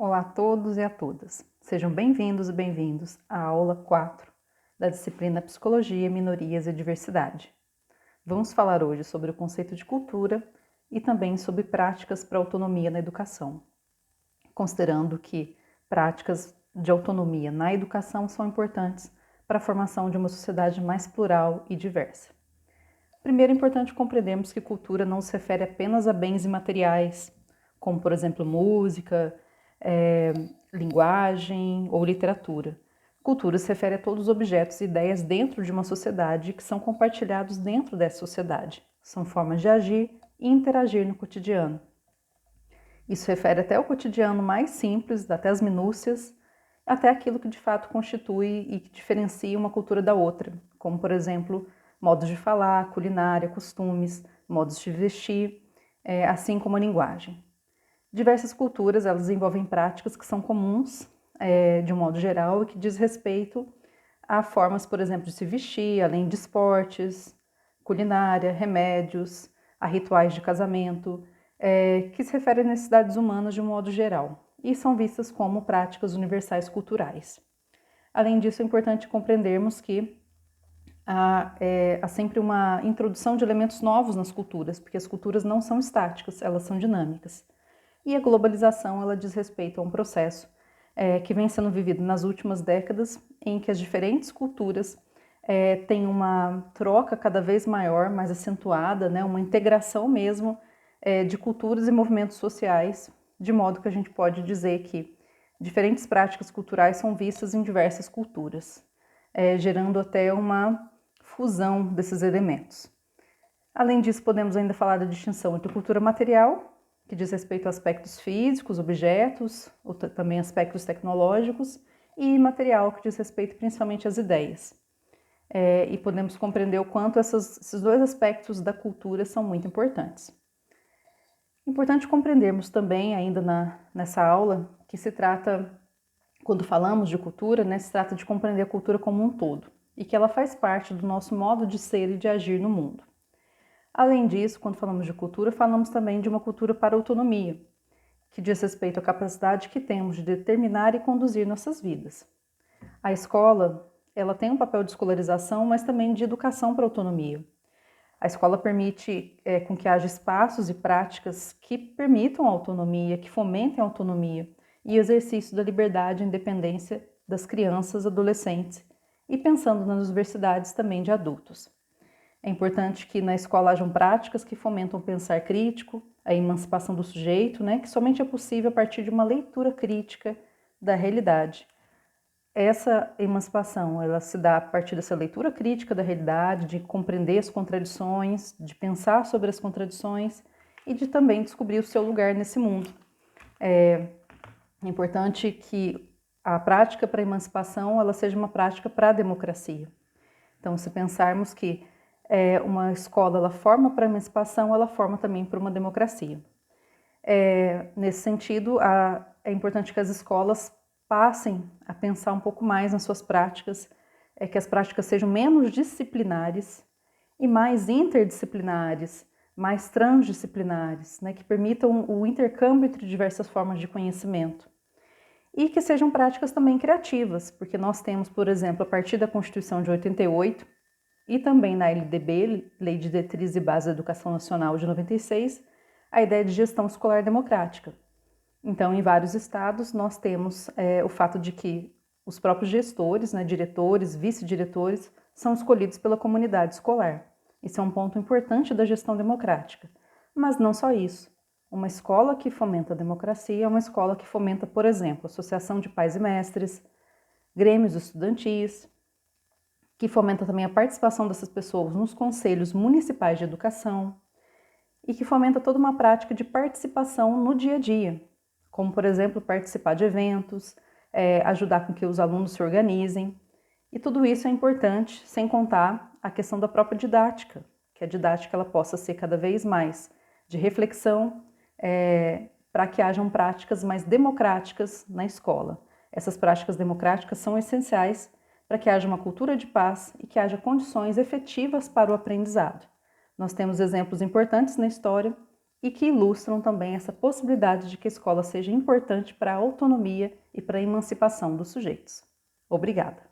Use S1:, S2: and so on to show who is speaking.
S1: Olá a todos e a todas. Sejam bem-vindos e bem-vindos à aula 4 da disciplina Psicologia, Minorias e Diversidade. Vamos falar hoje sobre o conceito de cultura e também sobre práticas para autonomia na educação, considerando que práticas de autonomia na educação são importantes para a formação de uma sociedade mais plural e diversa. Primeiro, é importante compreendermos que cultura não se refere apenas a bens imateriais, como, por exemplo, música, linguagem ou literatura. Cultura se refere a todos os objetos e ideias dentro de uma sociedade que são compartilhados dentro dessa sociedade. São formas de agir e interagir no cotidiano. Isso refere até o cotidiano mais simples, até as minúcias, até aquilo que de fato constitui e que diferencia uma cultura da outra, como, por exemplo, modos de falar, culinária, costumes, modos de vestir, assim como a linguagem. Diversas culturas, elas envolvem práticas que são comuns, de um modo geral, e que diz respeito a formas, por exemplo, de se vestir, além de esportes, culinária, remédios, a rituais de casamento, que se referem às necessidades humanas de um modo geral, e são vistas como práticas universais culturais. Além disso, é importante compreendermos que há sempre uma introdução de elementos novos nas culturas, porque as culturas não são estáticas, elas são dinâmicas. E a globalização, ela diz respeito a um processo que vem sendo vivido nas últimas décadas, em que as diferentes culturas têm uma troca cada vez maior, mais acentuada, né, uma integração mesmo de culturas e movimentos sociais, de modo que a gente pode dizer que diferentes práticas culturais são vistas em diversas culturas, gerando até uma fusão desses elementos. Além disso, podemos ainda falar da distinção entre cultura material, que diz respeito a aspectos físicos, objetos, ou também aspectos tecnológicos, e imaterial, que diz respeito principalmente às ideias. E podemos compreender o quanto esses dois aspectos da cultura são muito importantes. Importante compreendermos também, ainda nessa aula, que se trata, quando falamos de cultura, né, se trata de compreender a cultura como um todo, e que ela faz parte do nosso modo de ser e de agir no mundo. Além disso, quando falamos de cultura, falamos também de uma cultura para autonomia, que diz respeito à capacidade que temos de determinar e conduzir nossas vidas. A escola, ela tem um papel de escolarização, mas também de educação para a autonomia. A escola permite com que haja espaços e práticas que permitam a autonomia, que fomentem a autonomia e o exercício da liberdade e independência das crianças, adolescentes e pensando nas diversidades também de adultos. É importante que na escola hajam práticas que fomentam o pensar crítico, a emancipação do sujeito, né, que somente é possível a partir de uma leitura crítica da realidade. Essa emancipação, ela se dá a partir dessa leitura crítica da realidade, de compreender as contradições, de pensar sobre as contradições e de também descobrir o seu lugar nesse mundo. É importante que a prática para a emancipação, ela seja uma prática para a democracia. Então, se pensarmos que uma escola ela forma para a emancipação, ela forma também para uma democracia. Nesse sentido, é importante que as escolas passem a pensar um pouco mais nas suas práticas, que as práticas sejam menos disciplinares e mais interdisciplinares, mais transdisciplinares, né, que permitam o intercâmbio entre diversas formas de conhecimento. E que sejam práticas também criativas, porque nós temos, por exemplo, a partir da Constituição de 88, e também na LDB, Lei de Diretrizes e Bases da Educação Nacional de 96, a ideia de gestão escolar democrática. Então, em vários estados, nós temos o fato de que os próprios gestores, né, diretores, vice-diretores, são escolhidos pela comunidade escolar. Isso é um ponto importante da gestão democrática. Mas não só isso. Uma escola que fomenta a democracia é uma escola que fomenta, por exemplo, associação de pais e mestres, grêmios estudantis, que fomenta também a participação dessas pessoas nos conselhos municipais de educação e que fomenta toda uma prática de participação no dia a dia, como, por exemplo, participar de eventos, ajudar com que os alunos se organizem. E tudo isso é importante, sem contar a questão da própria didática, que a didática ela possa ser cada vez mais de reflexão, para que hajam práticas mais democráticas na escola. Essas práticas democráticas são essenciais para que haja uma cultura de paz e que haja condições efetivas para o aprendizado. Nós temos exemplos importantes na história e que ilustram também essa possibilidade de que a escola seja importante para a autonomia e para a emancipação dos sujeitos. Obrigada!